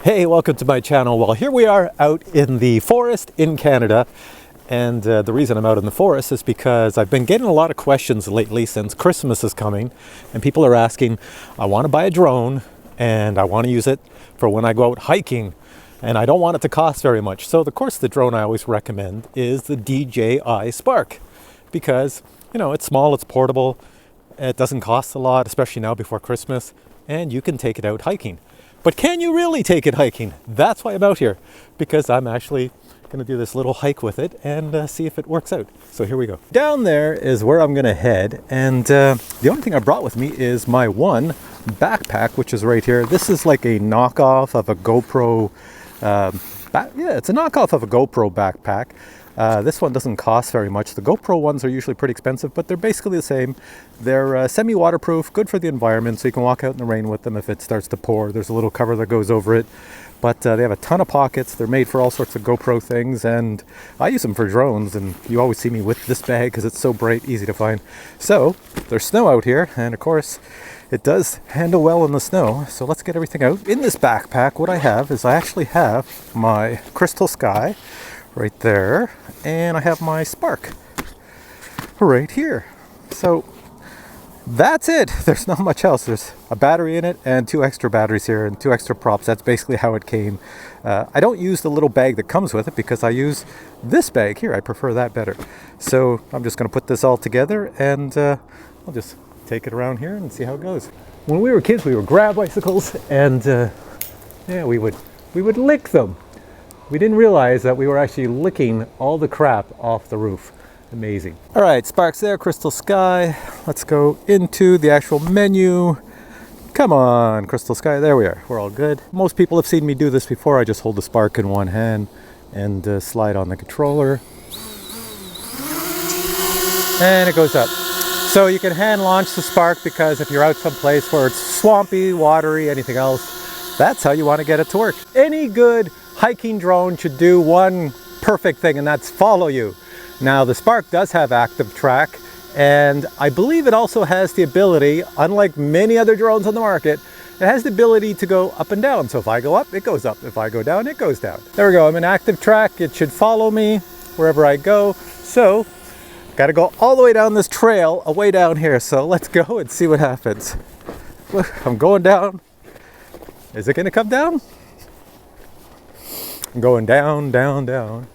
Hey, welcome to my channel. Well, here we are out in the forest in Canada. And the reason I'm out in the forest is because I've been getting a lot of questions lately since Christmas is coming. And people are asking, I want to buy a drone and I want to use it for when I go out hiking. And I don't want it to cost very much. So of course the drone I always recommend is the DJI Spark. Because, you know, it's small, it's portable, it doesn't cost a lot, especially now before Christmas. And you can take it out hiking. But can you really take it hiking? That's why I'm out here, because I'm actually going to do this little hike with it and see if it works out. So here we go. Down there is where I'm going to head, and the only thing I brought with me is my one backpack, which is right here. This is like a knockoff of a GoPro. It's a knockoff of a GoPro backpack. This one doesn't cost very much. The GoPro ones are usually pretty expensive, but they're basically the same. They're semi-waterproof, good for the environment, so you can walk out in the rain with them if it starts to pour. There's a little cover that goes over it, but they have a ton of pockets. They're made for all sorts of GoPro things, and I use them for drones, and you always see me with this bag because it's so bright, easy to find. So there's snow out here, and of course it does handle well in the snow, so let's get everything out. In this backpack, what I have is I actually have my Crystal Sky right there, and I have my Spark right here. So that's it. There's not much else. There's a battery in it and 2 extra batteries here and 2 extra props. That's basically how it came. I don't use the little bag that comes with it because I use this bag here. I prefer that better. So I'm just going to put this all together, and I'll just take it around here and see how it goes. When we were kids, we would grab bicycles and we would lick them. We didn't realize that we were actually licking all the crap off the roof. Amazing. All right, Spark's there, Crystal Sky. Let's go into the actual menu. Come on, Crystal Sky. There we are. We're all good. Most people have seen me do this before. I just hold the Spark in one hand and slide on the controller. And it goes up. So you can hand launch the Spark, because if you're out someplace where it's swampy, watery, anything else, that's how you want to get it to work. Any good hiking drone should do one perfect thing, and that's follow you. Now the Spark does have active track, and I believe it also has the ability, unlike many other drones on the market, it has the ability to go up and down. So if I go up, it goes up. If I go down, it goes down. There we go. I'm in active track. It should follow me wherever I go. So got to go all the way down this trail, away down here. So let's go and see what happens. Look, I'm going down. Is it going to come down? I'm going down, down, down.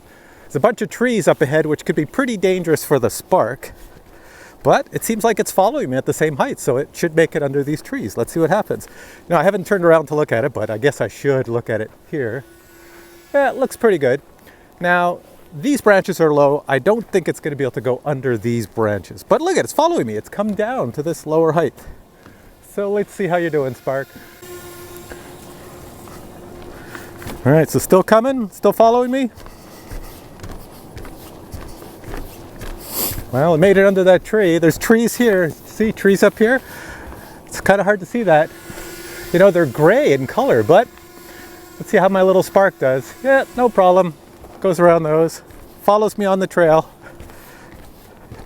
There's a bunch of trees up ahead, which could be pretty dangerous for the Spark, but it seems like it's following me at the same height, so it should make it under these trees. Let's see what happens. Now, I haven't turned around to look at it, but I guess I should look at it here. Yeah, it looks pretty good. Now, these branches are low. I don't think it's going to be able to go under these branches, but look at it, it's following me. It's come down to this lower height. So let's see how you're doing, Spark. All right, so still coming, still following me. Well, it made it under that tree. There's trees here. See, trees up here? It's kind of hard to see that. You know, they're gray in color, but let's see how my little Spark does. Yeah, no problem. Goes around those. Follows me on the trail.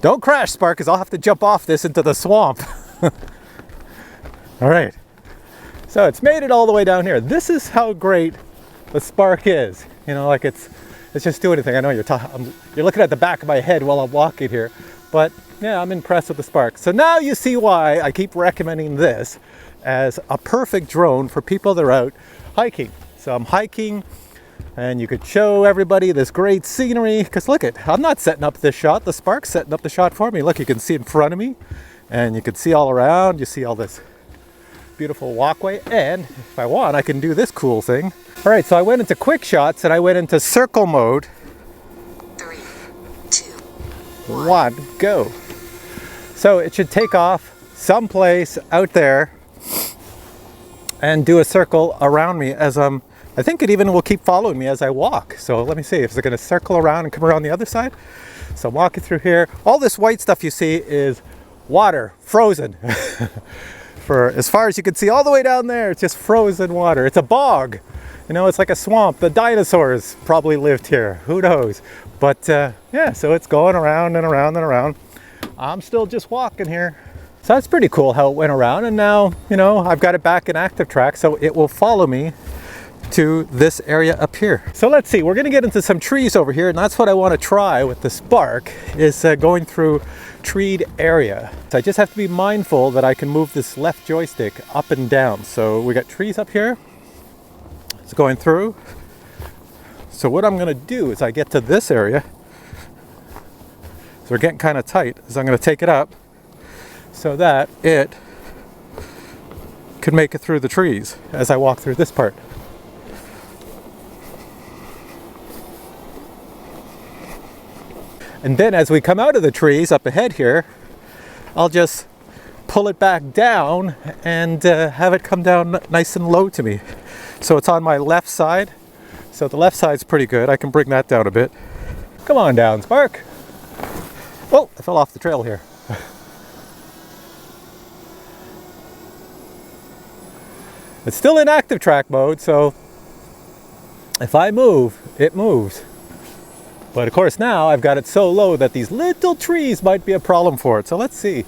Don't crash, Spark, because I'll have to jump off this into the swamp. All right. So it's made it all the way down here. This is how great the Spark is. You know, like it's just doing anything. I know you're looking at the back of my head while I'm walking here, but yeah, I'm impressed with the Spark. So now you see why I keep recommending this as a perfect drone for people that are out hiking. So I'm hiking, and you could show everybody this great scenery, because look I'm not setting up this shot. The Spark's setting up the shot for me. Look, you can see in front of me, and you can see all around. You see all this beautiful walkway, and if I want, I can do this cool thing. All right, so I went into quick shots and I went into circle mode. 3, 2, 1, go. So it should take off someplace out there and do a circle around me as I think it even will keep following me as I walk. So let me see, is it going to circle around and come around the other side? So I'm walking through here. All this white stuff you see is water, frozen. For as far as you can see, all the way down there, it's just frozen water. It's a bog. You know, it's like a swamp. The dinosaurs probably lived here. Who knows? But yeah, so it's going around and around and around. I'm still just walking here. So that's pretty cool how it went around. And now, you know, I've got it back in active track, so it will follow me to this area up here. So let's see, we're gonna get into some trees over here, and that's what I want to try with the Spark, is going through treed area. So I just have to be mindful that I can move this left joystick up and down. So we got trees up here, it's going through. So what I'm gonna do is I get to this area, so we're getting kind of tight, is I'm gonna take it up so that it can make it through the trees as I walk through this part. And then as we come out of the trees up ahead here, I'll just pull it back down and have it come down nice and low to me. So it's on my left side. So the left side's pretty good. I can bring that down a bit. Come on down, Spark. Oh, I fell off the trail here. It's still in active track mode, so if I move, it moves. But of course now I've got it so low that these little trees might be a problem for it. So let's see.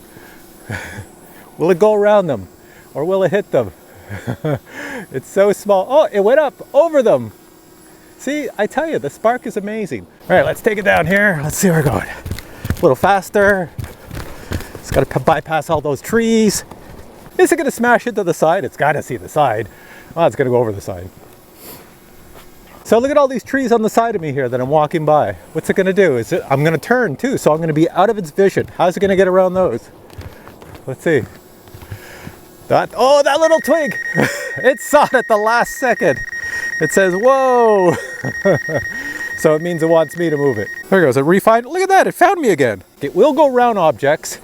Will it go around them or will it hit them? It's so small. Oh, it went up over them. See, I tell you, the Spark is amazing. All right, let's take it down here. Let's see where we're going. A little faster. It's got to bypass all those trees. Is it going to smash into the side? It's got to see the side. Oh, it's going to go over the side. So look at all these trees on the side of me here that I'm walking by. What's it going to do? I'm going to turn too, so I'm going to be out of its vision. How's it going to get around those? Let's see. Oh, that little twig! It saw it at the last second. It says, whoa! So it means it wants me to move it. There it goes, it refined. Look at that, it found me again. It will go around objects,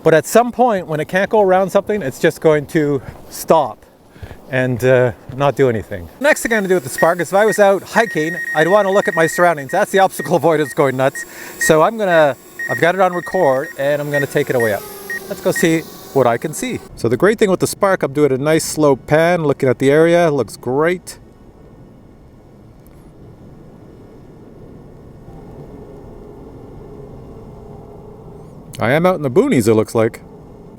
but at some point when it can't go around something, it's just going to stop and not do anything. Next thing I'm gonna do with the Spark is if I was out hiking, I'd want to look at my surroundings. That's the obstacle avoidance going nuts. So I've got it on record and I'm gonna take it away up. Let's go see what I can see. So the great thing with the Spark, I'm doing a nice slow pan, looking at the area, it looks great. I am out in the boonies, it looks like.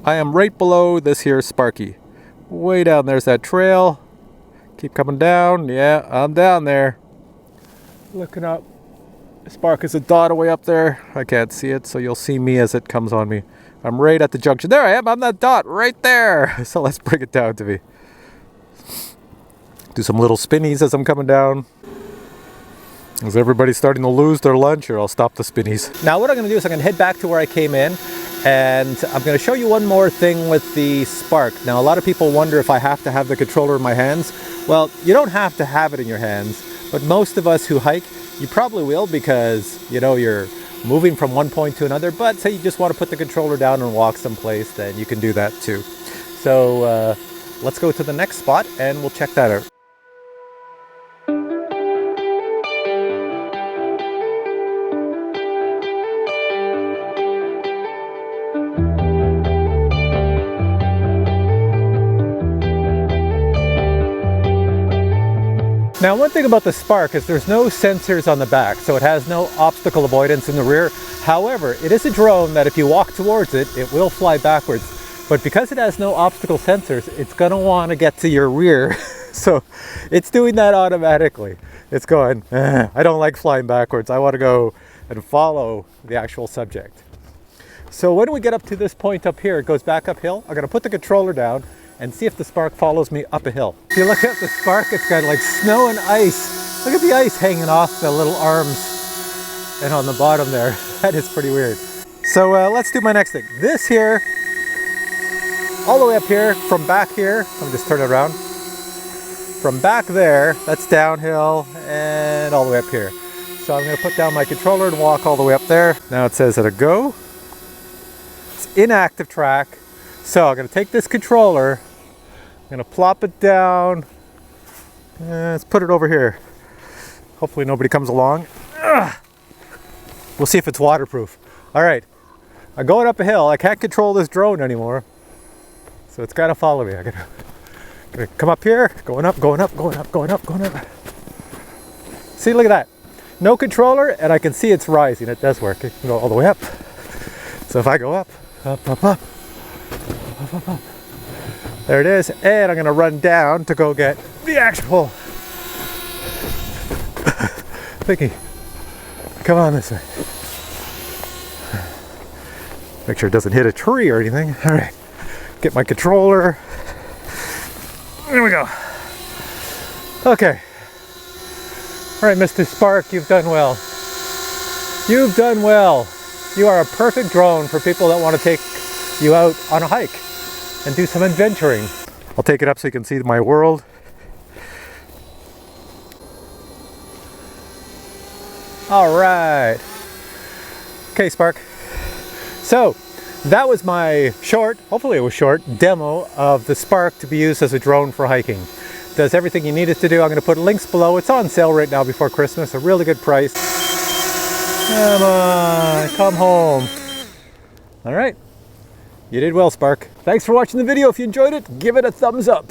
I am right below this here Sparky. Way down there's that trail. Keep coming down. Yeah, I'm down there. Looking up. Spark is a dot away up there. I can't see it, so you'll see me as it comes on me. I'm right at the junction. There I am. I'm that dot right there. So let's bring it down to me. Do some little spinnies as I'm coming down. Is everybody starting to lose their lunch, or I'll stop the spinnies? Now what I'm going to do is I'm going to head back to where I came in, and I'm going to show you one more thing with the Spark. Now a lot of people wonder if I have to have the controller in my hands. Well, you don't have to have it in your hands, but most of us who hike, you probably will, because you know you're moving from one point to another. But say you just want to put the controller down and walk someplace, then you can do that too. So let's go to the next spot and we'll check that out. Now one thing about the Spark is there's no sensors on the back, so it has no obstacle avoidance in the rear. However, it is a drone that if you walk towards it, it will fly backwards. But because it has no obstacle sensors, it's going to want to get to your rear. So it's doing that automatically. It's going, I don't like flying backwards. I want to go and follow the actual subject. So when we get up to this point up here, it goes back uphill. I'm going to put the controller down and see if the Spark follows me up a hill. If you look at the Spark, it's got like snow and ice. Look at the ice hanging off the little arms and on the bottom there. That is pretty weird. So let's do my next thing. This here, all the way up here, from back here, let me just turn it around. From back there, that's downhill and all the way up here. So I'm gonna put down my controller and walk all the way up there. Now it says at a go. It's inactive track. So I'm going to take this controller, I'm going to plop it down, let's put it over here. Hopefully nobody comes along. We'll see if it's waterproof. All right, I'm going up a hill. I can't control this drone anymore, so it's got to follow me. I'm gonna come up here, going up, going up, going up, going up, going up. See, look at that. No controller, and I can see it's rising. It does work. It can go all the way up. So if I go up, up, up, up. There it is, and I'm going to run down to go get the actual Vicky, come on this way. Make sure it doesn't hit a tree or anything. All right, get my controller. There we go. Okay. All right, Mr. Spark, you've done well. You've done well. You are a perfect drone for people that want to take you out on a hike and do some adventuring. I'll take it up so you can see my world. All right. Okay, Spark. So that was my short, hopefully it was short, demo of the Spark to be used as a drone for hiking. Does everything you need it to do. I'm going to put links below. It's on sale right now before Christmas, a really good price. Come on, come home. All right, you did well, Spark. Thanks for watching the video. If you enjoyed it, give it a thumbs up.